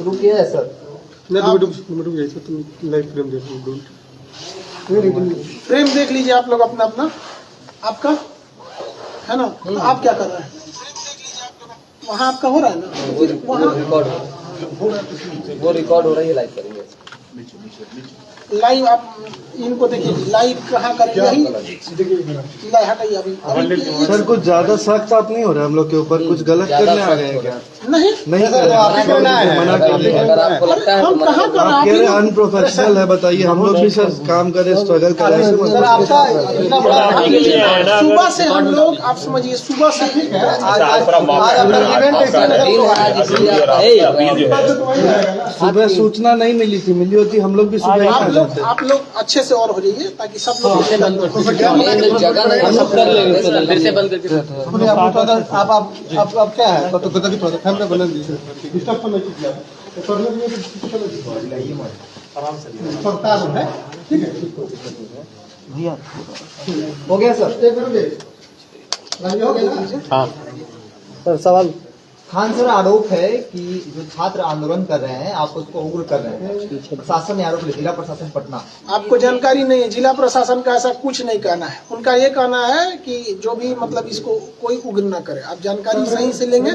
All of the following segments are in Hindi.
रुकिए है सर, तुम लाइव फ्रेम देखो, फ्रेम देख लीजिए आप लोग अपना अपना, आपका है ना। तो आप क्या कर रहे हैं वहाँ, आपका हो रहा है ना, फिर वहाँ वो रिकॉर्ड हो रही है, लाइव करेंगे। लाइव आप इनको देखिए, लाइव कहाँ करेंगे, यही हटाइए अभी सर कुछ ज्यादा सख्त आप नहीं हो रहे हम लोग के ऊपर, कुछ गलत करने आ गए हैं क्या? नहीं नहीं सर, आप ही करना है, मना कर दिया। हम कहाँ कर आप कह रहे हैं अनप्रोफेशनल है, बताइए हम लोग भी सर काम करें, स्ट्रगल करें। सुबह से हम लोग, आप समझिए सुबह से सुबह सूचना नहीं मिली थी, मिली होती हम लोग भी सुबह ही आ जाते। आप लोग अच्छे से और हो जाइए ताकि सब लोग फिर से बंद करके आप क्या है बना दीजिए। हो गया सर। हाँ सर सवाल, खान सर आरोप है कि जो छात्र आंदोलन कर रहे हैं आप उसको उग्र कर रहे हैं, प्रशासन ने आरोप लिया, जिला प्रशासन पटना। आपको जानकारी नहीं है, जिला प्रशासन का ऐसा कुछ नहीं कहना है। उनका ये कहना है कि जो भी मतलब इसको कोई उग्र न करे। आप जानकारी सही से लेंगे,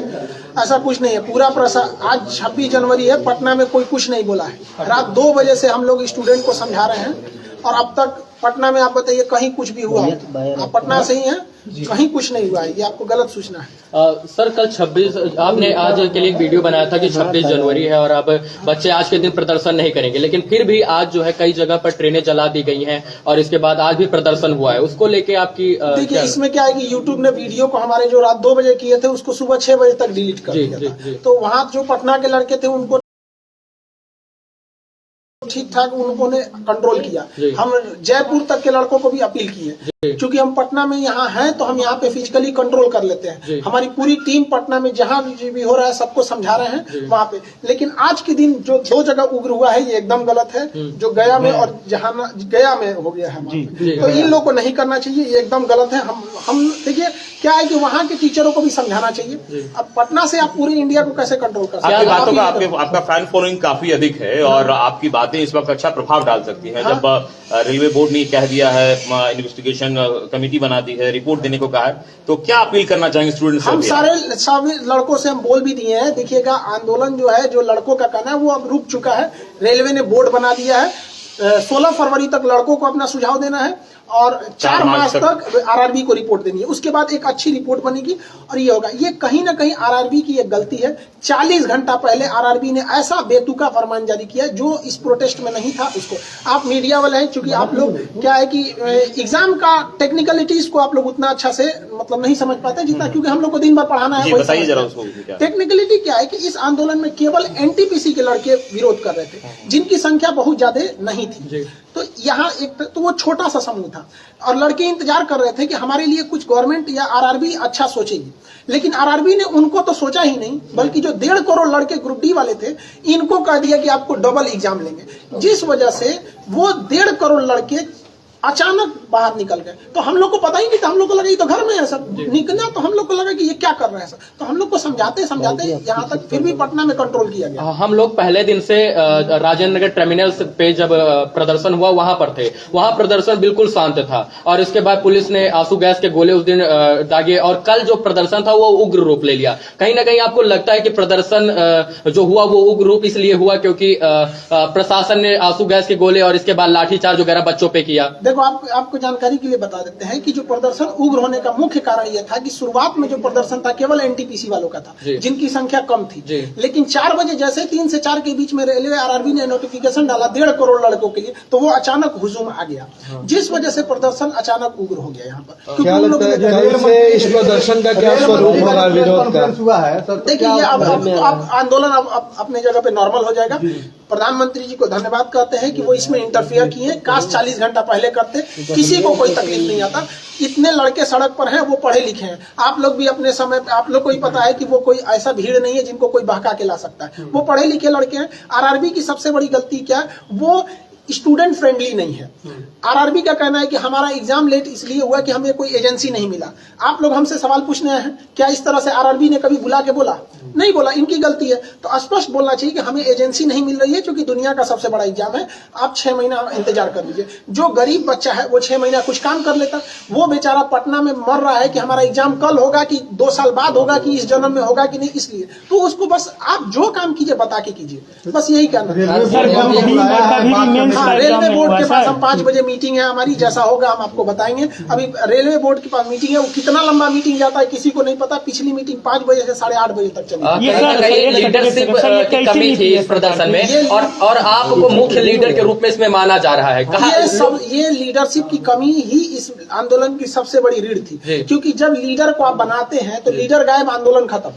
ऐसा कुछ नहीं है। पूरा आज 26 जनवरी है, पटना में कोई कुछ नहीं बोला है। रात 2 बजे से हम लोग स्टूडेंट को समझा रहे हैं और अब तक पटना में आप बताइए कहीं कुछ भी हुआ है? आप पटना से ही हैं, कहीं कुछ नहीं हुआ है। ये आपको गलत सूचना है। सर कल 26, आपने आज के लिए एक वीडियो बनाया था कि 26 जनवरी है और अब बच्चे आज के दिन प्रदर्शन नहीं करेंगे, लेकिन फिर भी आज जो है कई जगह पर ट्रेनें जला दी गई हैं और इसके बाद आज भी प्रदर्शन हुआ है। उसको लेके आपकी देखिए इसमें क्या है कि यूट्यूब ने वीडियो को हमारे जो रात 2 बजे किए थे उसको सुबह 6 बजे तक डिलीट कर दिया था। तो वहाँ जो पटना के लड़के थे उनको ठीक ठाक उन्होंने कंट्रोल किया। हम जयपुर तक के लड़कों को भी अपील किए, क्योंकि हम पटना में यहाँ हैं तो हम यहाँ पे फिजिकली कंट्रोल कर लेते हैं। हमारी पूरी टीम पटना में जहाँ भी हो रहा है सबको समझा रहे हैं वहाँ पे। लेकिन आज के दिन जो 2 जगह उग्र हुआ है ये एकदम गलत है, जो गया में और जहाँ गया में हो गया है, तो इन लोगों को नहीं करना चाहिए, ये एकदम गलत है। हम देखिए क्या है कि वहाँ के टीचरों को भी समझाना चाहिए। अब पटना से आप पूरी इंडिया को कैसे कंट्रोल कर सकते हैं? आपकी बातों का आपका फैन फॉलोइंग काफी अधिक है और आपकी बातें इस वक्त अच्छा प्रभाव डाल सकती हैं। जब रेलवे बोर्ड ने कह दिया है, इन्वेस्टिगेशन कमेटी बना दी है, रिपोर्ट देने को कहा है, तो क्या अपील करना चाहेंगे स्टूडेंट्स? हम सारे लड़कों से हम बोल भी दिए हैं। देखिएगा आंदोलन जो है, जो लड़कों का कहना है वो अब रुक चुका है। रेलवे ने बोर्ड बना दिया है, 16 फरवरी तक लड़कों को अपना सुझाव देना है और 4 मार्च तक आरआरबी को रिपोर्ट देनी है। उसके बाद एक अच्छी रिपोर्ट बनेगी और ये होगा। ये कहीं ना कहीं आरआरबी की एक गलती है। 40 घंटा पहले आरआरबी ने ऐसा बेतुका फरमान जारी किया जो इस प्रोटेस्ट में नहीं था। उसको आप मीडिया वाले हैं, चूंकि आप लोग क्या है कि एग्जाम का टेक्निकलिटीज को आप लोग उतना अच्छा से मतलब नहीं समझ पाते जितना, क्योंकि हम लोग को दिन भर पढ़ाना है। बताइए जरा उसको। टेक्निकलिटी क्या है कि इस आंदोलन में केवल एनटीपीसी के लड़के विरोध कर रहे थे, जिनकी संख्या बहुत ज्यादा नहीं थी। तो यहाँ एक तो वो छोटा सा समूह था और लड़के इंतजार कर रहे थे कि हमारे लिए कुछ गवर्नमेंट या आरआरबी अच्छा सोचेगी, लेकिन आरआरबी ने उनको तो सोचा ही नहीं, बल्कि जो 1.5 करोड़ लड़के ग्रुप डी वाले थे इनको कह दिया कि आपको डबल एग्जाम लेंगे, जिस वजह से वो 1.5 करोड़ लड़के अचानक बाहर निकल गए। तो हम लोग को पता ही नहीं था, हम लोग को लगा ये तो घर में है सर, निकलना तो हम लोग को लगा कि ये क्या कर रहे हैं सर। तो हम लोग को समझाते यहाँ तक फिर भी पटना में कंट्रोल किया गया। हम लोग पहले दिन से राजेंद्र नगर टर्मिनल पे जब प्रदर्शन हुआ वहां पर थे, वहां प्रदर्शन बिल्कुल शांत था और इसके बाद पुलिस ने आंसू गैस के गोले उस दिन दागे और कल जो प्रदर्शन था वो उग्र रूप ले लिया। कहीं ना कहीं आपको लगता है कि प्रदर्शन जो हुआ वो उग्र रूप इसलिए हुआ क्योंकि प्रशासन ने आंसू गैस के गोले और इसके बाद लाठीचार्ज वगैरह बच्चों पे किया? देखो आपको जानकारी के लिए बता देते हैं कि जो प्रदर्शन उग्र होने का मुख्य कारण यह था कि शुरुआत में जो प्रदर्शन था केवल एनटीपीसी वालों का था, जिनकी संख्या कम थी। लेकिन 4 बजे जैसे 3 से 4 के बीच में रेलवे आरआरबी ने नोटिफिकेशन डाला 1.5 करोड़ लड़कों के लिए, तो वो अचानक हुजूम आ गया, जिस वजह से प्रदर्शन अचानक उग्र हो गया। यहाँ पर क्या लगता है इस प्रदर्शन का क्या स्वरूप होगा, विरोध का हुआ है? देखिए अब आंदोलन अब अपने जगह पे नॉर्मल हो जाएगा। प्रधानमंत्री जी को धन्यवाद कहते हैं कि वो इसमें इंटरफियर किए। काश 40 घंटा पहले करते, किसी को कोई तकलीफ नहीं आता। इतने लड़के सड़क पर हैं, वो पढ़े लिखे हैं। आप लोग भी अपने समय पे, आप लोग को ही पता है कि वो कोई ऐसा भीड़ नहीं है जिनको कोई बहका के ला सकता है। वो पढ़े लिखे लड़के हैं। आरआरबी की सबसे बड़ी गलती क्या है, वो स्टूडेंट फ्रेंडली नहीं है। आरआरबी का कहना है कि हमारा एग्जाम लेट इसलिए हुआ कि हमें कोई एजेंसी नहीं मिला। आप लोग हमसे सवाल पूछने आए हैं, क्या इस तरह से आरआरबी ने कभी बुला के बोला? नहीं बोला, इनकी गलती है। तो स्पष्ट बोलना चाहिए कि हमें एजेंसी नहीं मिल रही है क्योंकि दुनिया का सबसे बड़ा एग्जाम है, आप 6 महीना इंतजार कर लीजिए। जो गरीब बच्चा है वो 6 महीना कुछ काम कर लेता, वो बेचारा पटना में मर रहा है कि हमारा एग्जाम कल होगा कि 2 साल बाद होगा कि इस जन्म में होगा कि नहीं, इसलिए तो उसको बस आप जो काम कीजिए बता के कीजिए, बस यही कहना है। हाँ, रेलवे बोर्ड के पास हम 5 बजे मीटिंग है हमारी, जैसा होगा हम आपको बताएंगे। अभी रेलवे बोर्ड के पास मीटिंग है, वो कितना लंबा मीटिंग जाता है किसी को नहीं पता। पिछली मीटिंग 5 बजे से 8:30 बजे तक चली। कहीं लीडरशिप की कमी थी इस प्रदर्शन में, और आपको मुख्य लीडर के रूप में इसमें माना जा रहा है। ये लीडरशिप की कमी ही इस आंदोलन की सबसे बड़ी रीढ़ थी, क्योंकि जब लीडर को आप बनाते हैं तो लीडर गायब, आंदोलन खत्म,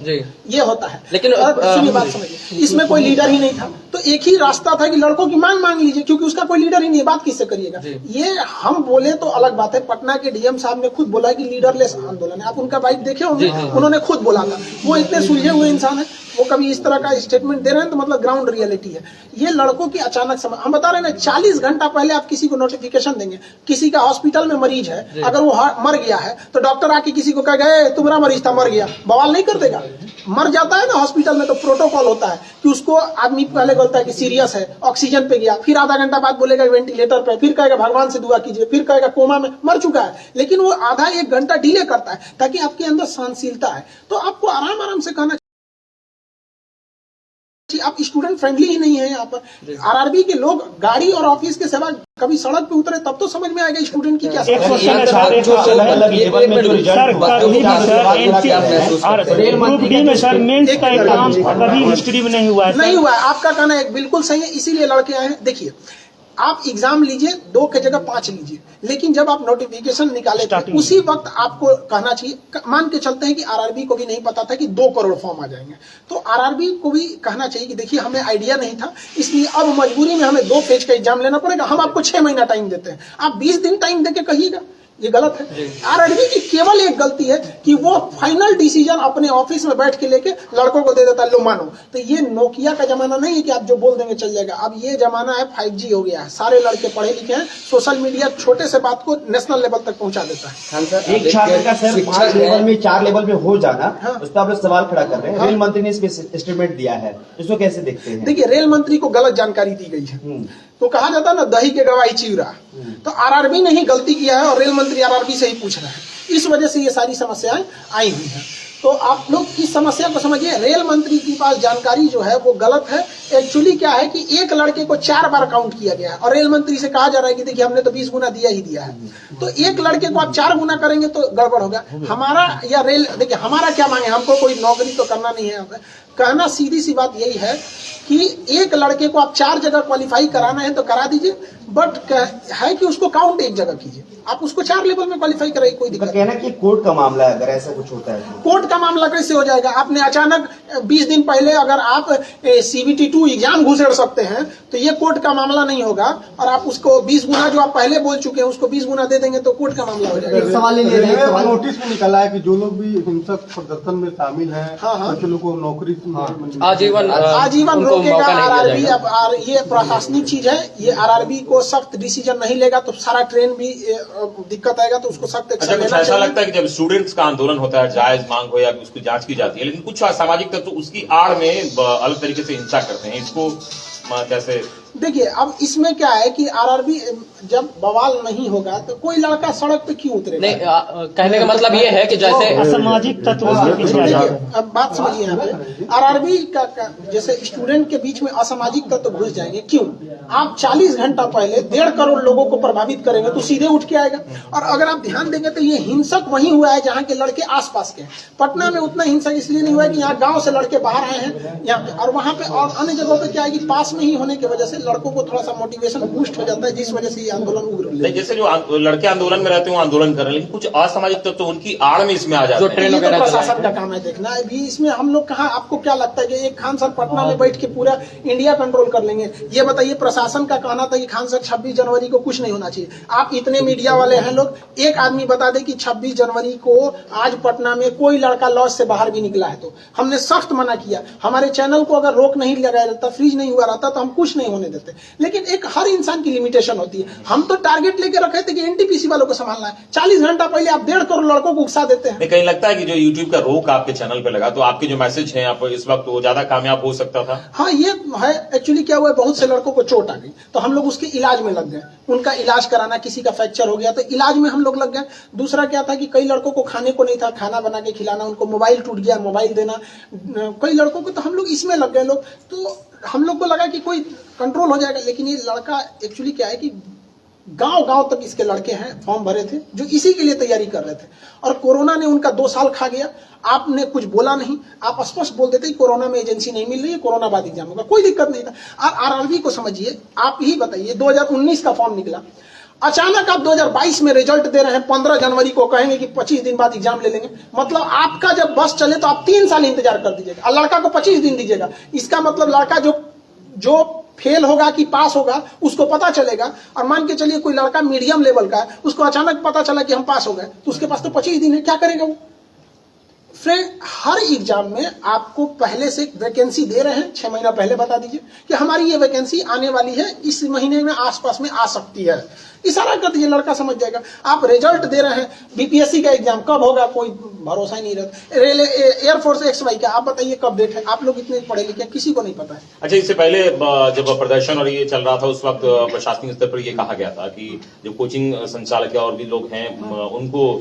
ये होता है। लेकिन सुनिए बात समझिए, इसमें कोई लीडर ही नहीं था, तो एक ही रास्ता था कि लड़कों की मांग लीजिए, क्योंकि उसका कोई लीडर ही नहीं है, बात किससे करिएगा। ये हम बोले तो अलग बात है, पटना के डीएम साहब ने खुद बोला कि लीडरलेस आंदोलन है। आप उनका बाइट देखे होंगे, उन्होंने खुद बोला था। वो इतने सुलझे हुए इंसान है, वो कभी इस तरह का स्टेटमेंट दे रहे हैं तो मतलब ग्राउंड रियलिटी है। ये लड़कों की अचानक समझ, हम बता रहे हैं ना, 40 घंटा पहले आप किसी को नोटिफिकेशन देंगे, किसी का हॉस्पिटल में मरीज है, अगर वो मर गया है तो डॉक्टर आके किसी को कहेगा तुम्हारा मरीज था मर गया, बवाल नहीं कर देगा? मर जाता है ना हॉस्पिटल में तो प्रोटोकॉल होता है कि उसको आदमी पहले बोलता है कि सीरियस है, ऑक्सीजन पे गया, फिर आधा घंटा बाद बोलेगा वेंटिलेटर पे, फिर कहेगा भगवान से दुआ कीजिए, फिर कहेगा कोमा में मर चुका है। लेकिन वो आधा 1 घंटा डिले करता है ताकि आपके अंदर सहनशीलता है। तो आपको आराम से कहना, आप स्टूडेंट फ्रेंडली ही नहीं है। यहाँ पर आरआरबी के लोग गाड़ी और ऑफिस के सेवा कभी सड़क पे उतरे तब तो समझ में आएगा स्टूडेंट की क्या रेल डी में सर मेंस का एग्जाम कभी हिस्ट्री में नहीं हुआ है। नहीं हुआ है, आपका कहना है बिल्कुल सही है, इसीलिए लड़के आए हैं। देखिए, आप एग्जाम लीजिए 2 की जगह 5 लीजिए, लेकिन जब आप नोटिफिकेशन निकाले थे उसी वक्त आपको कहना चाहिए, मान के चलते हैं कि आरआरबी को भी नहीं पता था कि 2 करोड़ फॉर्म आ जाएंगे, तो आरआरबी को भी कहना चाहिए कि देखिए हमें आइडिया नहीं था, इसलिए अब मजबूरी में हमें 2 पेज का एग्जाम लेना पड़ेगा। हम आपको 6 महीना टाइम देते हैं, आप 20 दिन टाइम देके कहिएगा, ये गलत है। आरआरबी की केवल एक गलती है कि वो फाइनल डिसीजन अपने ऑफिस में बैठ के लेके लड़कों को दे देता है, लो मानो। तो ये नोकिया का जमाना नहीं है कि आप जो बोल देंगे चल जाएगा। अब ये जमाना है 5G हो गया है, सारे लड़के पढ़े लिखे हैं, सोशल मीडिया छोटे से बात को नेशनल लेवल तक पहुंचा देता है। एक छात्र का सर 5 लेवल में 4 लेवल पे हो जाना, उस पर आप लोग सवाल खड़ा कर रहे हैं। रेल मंत्री ने इस पे स्टेटमेंट दिया है, इसको कैसे देखते हैं? देखिए, रेल मंत्री को गलत जानकारी दी गई है, तो कहा जाता है ना दही के गवाही चिवरा, तो आरआरबी ने ही गलती किया है और रेल मंत्री आरआरबी से ही पूछ रहे हैं। इस वजह से ये सारी समस्याएं आई हुई हैं। तो आप लोग इस समस्या को समझिए, रेल मंत्री के पास जानकारी जो है वो गलत है। एक्चुअली क्या है कि एक लड़के को 4 बार काउंट किया गया है और रेल मंत्री से कहा जा रहा है कि देखिए हमने तो 20 गुना दिया ही दिया है, तो एक लड़के को आप 4 गुना करेंगे तो गड़बड़ होगा। हमारा या रेल, देखिए हमारा क्या मांगे, हमको कोई नौकरी तो करना नहीं है। कहना सीधी सी बात यही है कि एक लड़के को आप 4 जगह क्वालिफाई कराना है तो करा दीजिए, बट है कि उसको काउंट 1 जगह कीजिए, आप उसको 4 लेवल में क्वालिफाई कराइए, कोई दिक्कत कहना कि कोर्ट का मामला है, अगर ऐसा कुछ होता है तो। कोर्ट का मामला कैसे हो जाएगा? आपने अचानक 20 दिन पहले अगर आप CBT 2 एग्जाम घुसेड़ सकते हैं तो ये कोर्ट का मामला नहीं होगा, और आप उसको 20 गुना जो आप पहले बोल चुके हैं उसको 20 गुना दे देंगे तो कोर्ट का मामला हो जाएगा। सवाल नोटिस में निकला है कि जो लोग भी हिंसक प्रदर्शन में शामिल हैं, ऐसे लोगों को नौकरी आजीवन रोकेगा आरआरबी। अब ये प्रशासनिक चीज है, ये आरआरबी को सख्त डिसीजन नहीं लेगा तो सारा ट्रेन भी दिक्कत आएगा, तो उसको सख्त एक्शन लेना चाहिए। ऐसा लगता है कि जब स्टूडेंट्स का आंदोलन होता है, जायज मांग हो या उसकी जांच की जाती है, लेकिन कुछ असामाजिक तत्व उसकी आड़ में अलग तरीके से हिंसा करते हैं, इसको कैसे? देखिए, अब इसमें क्या है कि आरआरबी जब बवाल नहीं होगा तो कोई लड़का सड़क पे क्यों उतरेगा? नहीं, कहने का मतलब ये है कि जैसे असामाजिक तत्व उसके पीछे आ जाते हैं। अब बात समझिए, यहाँ पे आरआरबी का जैसे स्टूडेंट के बीच में असामाजिक तत्व घुस जाएंगे, क्यों? आप 40 घंटा पहले 1.5 करोड़ लोगों को प्रभावित करेंगे तो सीधे उठ के आएगा। और अगर आप ध्यान देंगे तो ये हिंसक वहीं हुआ है जहाँ के लड़के आसपास के। पटना में उतना हिंसक इसलिए नहीं हुआ है कि यहाँ गाँव से लड़के बाहर आए हैं यहाँ पे, और वहाँ पे और अन्य जगहों पे क्या है कि पास में ही होने की वजह से लड़कों को थोड़ा सा मोटिवेशन बूस्ट हो जाता है, जिस वजह से ये आंदोलन उग्र। जैसे जो लड़के आंदोलन में रहते हैं वो आंदोलन कर रहे हैं, लेकिन कुछ असामाजिक तत्व तो उनकी आड़ में इसमें आ जाते हैं। ये तो प्रशासन का काम है देखना। अभी इसमें हम लोग कहाँ, आपको क्या लगता है कि एक खान सर पटना में बैठ के पूरा इंडिया कंट्रोल कर लेंगे? ये बताइए, प्रशासन का कहना था कि खान सर 26 जनवरी को कुछ नहीं होना चाहिए। आप इतने मीडिया वाले हैं लोग, एक आदमी बता दे कि 26 जनवरी को आज पटना में कोई लड़का लॉज से बाहर भी निकला है तो हमने सख्त मना किया। हमारे चैनल को अगर रोक नहीं लगाया रहता, फ्रीज नहीं हुआ रहता तो हम कुछ नहीं होने होने देते। लेकिन एक हर इंसान की लिमिटेशन होती है। हम तो टारगेट लेके रखे थे कि एनटीपीसी वालों को संभालना है। 40 घंटा पहले आप 1.5 करोड़ लड़कों को उकसा देते हैं। कहीं लगता है कि जो यूट्यूब का रोक आपके चैनल पे लगा, तो आपके जो मैसेज हैं आप इस वक्त वो ज्यादा कामयाब हो सकता था? हाँ, ये है। एक्चुअली क्या हुआ है, बहुत से लड़कों को चोट आ गई तो हम लोग उसके इलाज में लग गए। उनका इलाज कराना, किसी का फ्रैक्चर हो गया तो इलाज में हम लोग लग गए। दूसरा क्या था कि कई लड़कों को खाने को नहीं था, खाना बना के खिलाना, उनको मोबाइल टूट गया, मोबाइल देना कई लड़कों को, तो हम लोग इसमें लग गए लोग। तो हम लोग को लगा कि कोई कंट्रोल हो जाएगा। लेकिन ये लड़का एक्चुअली क्या है कि गांव तक इसके लड़के हैं, फॉर्म भरे थे जो इसी के लिए तैयारी कर रहे थे। और कोरोना ने उनका 2 साल खा गया। आपने कुछ बोला नहीं, आप स्पष्ट बोल देते कि कोरोना में एजेंसी नहीं मिल रही है, कोरोना बाद एग्जाम होगा, कोई दिक्कत नहीं था। और आरआरबी को समझिए, आप ही बताइए, 2019 का फॉर्म निकला, अचानक आप 2022 में रिजल्ट दे रहे हैं, 15 जनवरी को कहेंगे कि 25 दिन बाद एग्जाम ले लेंगे। मतलब आपका जब बस चले तो आप 3 साल इंतजार कर दीजिएगा और लड़का को 25 दिन दीजिएगा। इसका मतलब लड़का जो फेल होगा कि पास होगा उसको पता चलेगा। और मान के चलिए कोई लड़का मीडियम लेवल का है, उसको अचानक पता चला कि हम पास हो गए, तो उसके पास तो 25 दिन है, क्या करेगा वो? फ्रेंड, हर एग्जाम में आपको पहले से वैकेंसी दे रहे हैं, 6 महीना पहले बता दीजिए कि हमारी ये वैकेंसी आने वाली है, इस महीने में आसपास में आ सकती है। इशारा कर दीजिए, लड़का समझ जाएगा। आप रिजल्ट दे रहे हैं, बीपीएससी का एग्जाम कब होगा कोई भरोसा ही नहीं रहता। एयरफोर्स XY का आप बताइए कब डेट है? आप लोग इतने पढ़े लिखे, किसी को नहीं पता है। अच्छा, इससे पहले जब प्रदर्शन और ये चल रहा था उस वक्त प्रशासनिक स्तर पर ये कहा गया था कि जो कोचिंग संचालक और भी लोग हैं उनको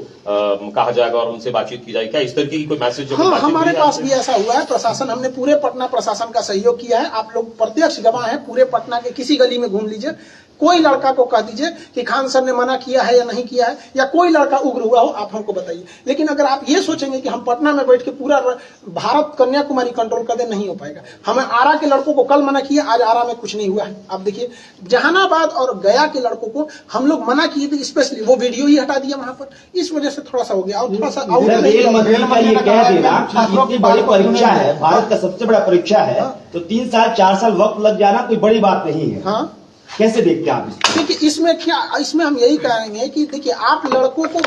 कहा जाएगा और उनसे बातचीत की जाएगी। क्या इस तरह की कोई मैसेज? हाँ, हमारे पास भी ऐसा हुआ है। प्रशासन, हमने पूरे पटना प्रशासन का सहयोग किया है। आप लोग प्रत्यक्ष गवाह हैं। पूरे पटना के किसी गली में घूम लीजिए, कोई लड़का को कह दीजिए कि खान सर ने मना किया है या नहीं किया है, या कोई लड़का उग्र हुआ हो, आप हमको बताइए। लेकिन अगर आप ये सोचेंगे कि हम पटना में बैठ के पूरा भारत कन्याकुमारी कंट्रोल कर दे, नहीं हो पाएगा। हमें आरा के लड़कों को कल मना किया, आज आरा में कुछ नहीं हुआ है। आप देखिए, जहानाबाद और गया के लड़कों को हम लोग मना किए थे, स्पेशली वो वीडियो ही हटा दिया वहां पर। इस वजह से थोड़ा सा हो गया। और थोड़ा सा रेल मंत्री का ये कह देना कि इतनी बड़ी परीक्षा है, भारत का सबसे बड़ा परीक्षा है, तो 3 साल 4 साल वक्त लग जाना कोई बड़ी बात नहीं है। हाँ, कैसे देखते हैं आप इसको? देखिए, इसमें हम यही कहेंगे कि देखिए, आप लड़कों को,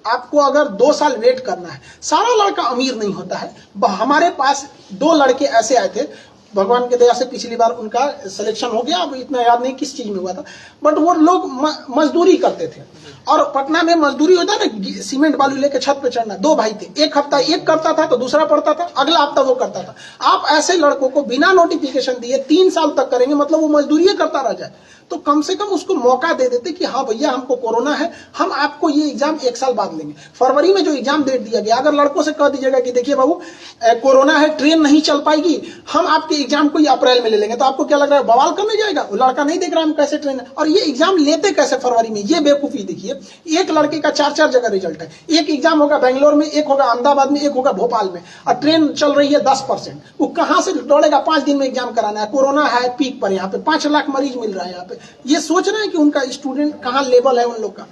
आपको अगर 2 साल वेट करना है, सारा लड़का अमीर नहीं होता है। हमारे पास 2 लड़के ऐसे आए थे, भगवान की दया से पिछली बार उनका सिलेक्शन हो गया, अब इतना याद नहीं किस चीज में हुआ था, बट वो लोग मजदूरी करते थे। और पटना में मजदूरी होता है ना, सीमेंट बालू लेके छत पे चढ़ना। 2 भाई थे, एक हफ्ता एक करता था तो दूसरा पढ़ता था, अगला हफ्ता वो करता था। आप ऐसे लड़कों को बिना नोटिफिकेशन दिए 3 साल तक करेंगे, मतलब वो मजदूरी करता रह जाए। तो कम से कम उसको मौका दे देते कि हाँ भैया, हमको कोरोना है, हम आपको ये एग्जाम 1 साल बाद लेंगे। फरवरी में जो एग्जाम डेट दिया गया, अगर लड़कों से कह दीजिएगा कि देखिए बाबू, कोरोना है, ट्रेन नहीं चल पाएगी, हम आपके एग्जाम को अप्रैल में ले लेंगे, तो आपको क्या लग रहा है, बवाल करने जाएगा? वो लड़का नहीं देख रहा हम कैसे ट्रेन है, और ये एग्जाम लेते कैसे फरवरी में, ये बेवकूफी। देखिए, एक लड़के का 4-4 जगह रिजल्ट है। एक एग्जाम होगा बेंगलोर में, एक होगा अहमदाबाद में, एक होगा भोपाल में, और ट्रेन चल रही है 10%। वो कहां से दौड़ेगा? 5 दिन में एग्जाम कराना है। कोरोना है पीक पर, यहाँ पे 5 लाख मरीज मिल रहा है। यहाँ पे ये सोच रहे हैं कि उनका स्टूडेंट कहाँ लेवल है उन लोग का।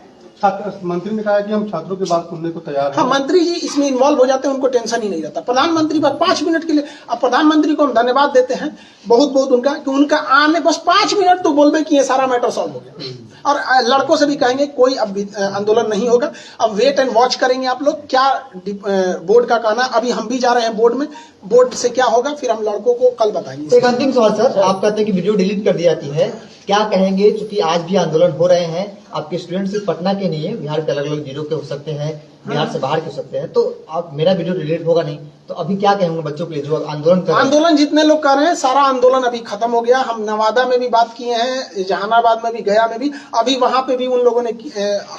मंत्री ने कहा कि हम छात्रों की बात सुनने को तैयार हैं। हाँ, मंत्री जी इसमें इन्वॉल्व हो जाते हैं, उनको टेंशन ही नहीं रहता। प्रधानमंत्री बस 5 मिनट के लिए, अब प्रधानमंत्री को हम धन्यवाद देते हैं बहुत बहुत उनका, कि उनका आने बस 5 मिनट तो बोल दे कि ये सारा मैटर सॉल्व हो गया। और लड़कों से भी कहेंगे कोई अब आंदोलन नहीं होगा, अब वेट एंड वॉच करेंगे आप लोग क्या बोर्ड का कहना। अभी हम भी जा रहे हैं बोर्ड में, बोर्ड से क्या होगा फिर हम लड़कों को कल बताएंगे। एक अंतिम सवाल सर, आप कहते हैं कि वीडियो डिलीट कर दी जाती है, क्या कहेंगे? क्योंकि आज भी आंदोलन हो रहे हैं, आपके स्टूडेंट सिर्फ पटना के नहीं है, बिहार के अलग अलग जिलों के हो सकते हैं, बिहार से बाहर के हो सकते हैं, तो आप, मेरा वीडियो डिलीट होगा नहीं, तो अभी क्या कहेंगे बच्चों के लिए जो आंदोलन कर रहे हैं? आंदोलन जितने लोग कर रहे हैं, सारा आंदोलन अभी खत्म हो गया। हम नवादा में भी बात किए हैं, जहानाबाद में भी, गया में भी, अभी वहां पे भी उन लोगों ने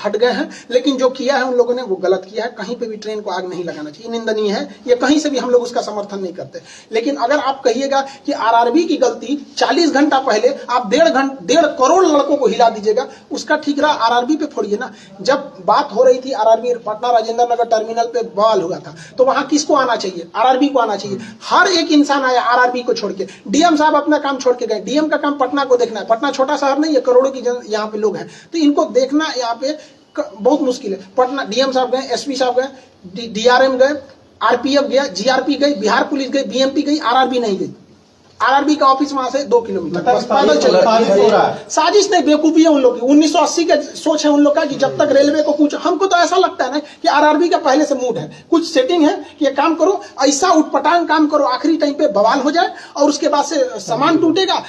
हट गए हैं। लेकिन जो किया है उन लोगों ने वो गलत किया है। कहीं पे भी ट्रेन को आग नहीं लगाना चाहिए, निंदनीय है ये, कहीं से भी हम लोग उसका समर्थन नहीं करते। लेकिन अगर आप कहिएगा कि आरआरबी की गलती 40 घंटा पहले आप 1.5 करोड़ लड़कों को हिला दीजिएगा, उसका ठीक रहा, आरआरबी पे फोड़िए ना। जब बात हो रही थी आरआरबी पटना राजेंद्र नगर टर्मिनल पे बवाल हुआ था, तो वहां किसको आना चाहिए? आरआरबी को आना चाहिए। हर एक इंसान आया आरआरबी को छोड़ के। डीएम साहब अपना काम छोड़ के गए। डीएम का काम पटना को देखना है। पटना छोटा शहर नहीं है, करोड़ों की यहाँ पे लोग हैं, तो इनको देखना यहाँ पे बहुत मुश्किल है। पटना डीएम साहब गए, एसपी साहब गए, डीआरएम गए, आरपीएफ गया, जीआरपी गई, बिहार पुलिस गई, बीएमपी गई, आरआरबी नहीं गई। आरआरबी का ऑफिस वहां से 2 किलोमीटर बस पैदल चल साजिश हो रहा है। साजिश नहीं, बेवकूफी है उन लोग की। 1980 का सोच है उन लोग का कि जब तक रेलवे को कुछ, हमको तो ऐसा लगता है ना कि आरआरबी का पहले से मूड है, कुछ सेटिंग है कि ये काम करो, ऐसा उठपटांग काम करो, आखिरी टाइम पे बवाल हो जाए और उसके बाद से सामान टूटेगा,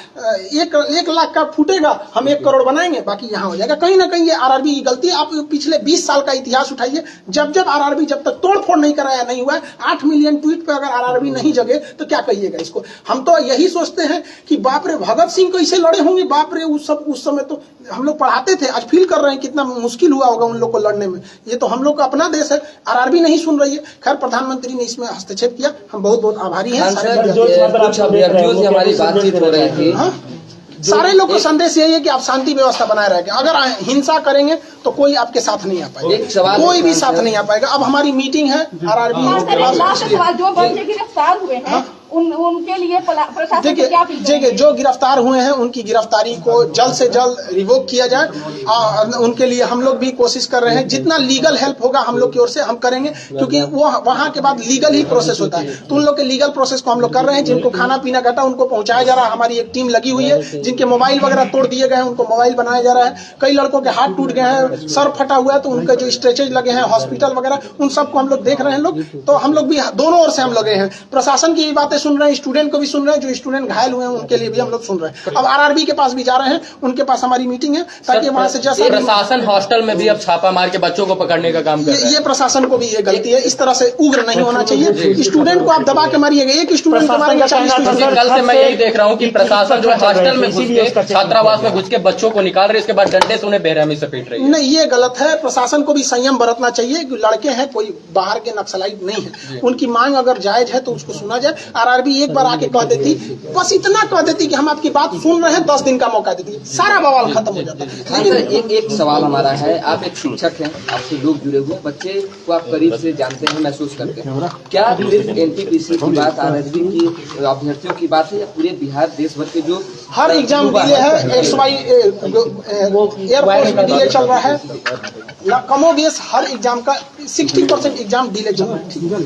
1 लाख का फूटेगा, हम 1 करोड़ बनाएंगे, बाकी यहाँ हो जाएगा। कहीं ना कहीं ये आरआरबी की गलती है। आप पिछले 20 साल का इतिहास उठाइए, जब आरआरबी जब तक तोड़फोड़ नहीं कराया नहीं हुआ है, 8 मिलियन ट्वीट पे अगर आरआरबी नहीं जगे तो क्या कहिएगा इसको। हम तो यही सोचते हैं कि बाप रे भगत सिंह कैसे लड़े होंगे, बाप रे उस समय तो हम लोग पढ़ाते थे, आज फील कर रहे हैं कितना मुश्किल हुआ होगा उन लोग को लड़ने में। ये तो हम लोग का अपना देश है, आरआरबी नहीं सुन रही है। खैर प्रधानमंत्री ने इसमें हस्तक्षेप किया, हम बहुत बहुत आभारी हैं। कुछ अभ्यर्थियों से हमारी बातचीत हो रही थी। सारे लोग को संदेश यही है कि आप शांति व्यवस्था बनाए रखें। अगर हिंसा करेंगे तो कोई आपके साथ नहीं आ पाएगा, कोई भी साथ नहीं आ पाएगा। अब हमारी मीटिंग है आरआरबी जो बच्चे गिरफ्तार हुए हैं उनके लिए प्रशासन को क्या अपील देखिए जो गिरफ्तार हुए हैं उनकी गिरफ्तारी को जल्द से जल्द रिवोक किया जाए। उनके लिए हम लोग भी कोशिश कर रहे हैं, जितना लीगल हेल्प होगा हम लोग की ओर से हम करेंगे, क्योंकि वो वहां के बाद लीगल ही प्रोसेस होता है। तो उन लोग के लीगल प्रोसेस को हम लोग कर रहे हैं। जिनको खाना पीना घटा उनको पहुंचाया जा रहा है, हमारी एक टीम लगी हुई है। जिनके मोबाइल वगैरह तोड़ दिए गए हैं उनको मोबाइल बनाया जा रहा है। कई लड़कों के हाथ टूट गए हैं, सर फटा हुआ है, तो उनके जो स्ट्रेचेज लगे हैं हॉस्पिटल वगैरह, उन सबको हम लोग देख रहे हैं लोग। तो हम लोग भी दोनों ओर से हम लगे हैं, प्रशासन की बातें सुन रहे हैं, स्टूडेंट को भी सुन रहे हैं, जो स्टूडेंट घायल हुए हैं उनके लिए भी हम लोग सुन रहे हैं। अब आरआरबी के पास भी जा रहे हैं, उनके पास हमारी मीटिंग है ताकि वहां से जैसे प्रशासन हॉस्टल में भी अब छापा मार के बच्चों को पकड़ने का काम कर रहा है। ये प्रशासन को भी ये गलती है, इस तरह से उग्र नहीं होना चाहिए। स्टूडेंट को आप दबा के मारिएगा, एक स्टूडेंट को मारेंगे 40 स्टूडेंट। कल से मैं यही देख रहा हूँ कि प्रशासन जो है हॉस्टल में घुस के छात्रावास में घुस के बच्चों को निकाल रहे, इसके बाद डंडे से उन्हें बेरहमी से पीट रही है। नहीं, ये गलत है। प्रशासन को भी संयम बरतना चाहिए कि लड़के हैं, कोई बाहर के नक्सलाइट नहीं है। उनकी मांग अगर जायज है तो उसको सुना जाए। आरआरबी एक बार आके कह देती, बस इतना कह देती कि हम आपकी बात सुन रहे हैं, 10 दिन का मौका देती, सारा बवाल खत्म हो जाता है। लेकिन एक सवाल हमारा है, आप एक शिक्षक हैं, आपसे लोग जुड़े हुए, बच्चे को आप करीब से जानते हैं, महसूस करते हैं। क्या सिर्फ एनटीपीसी की बात, आरआरबी की अभ्यर्थियों की बात है, या पूरे बिहार देश भर के जो हर एग्जाम डिले है, एयरफोर्स में डिले चल रहा है, कमोबेश हर एग्जाम का 60% एग्जाम डिले चल रहा है।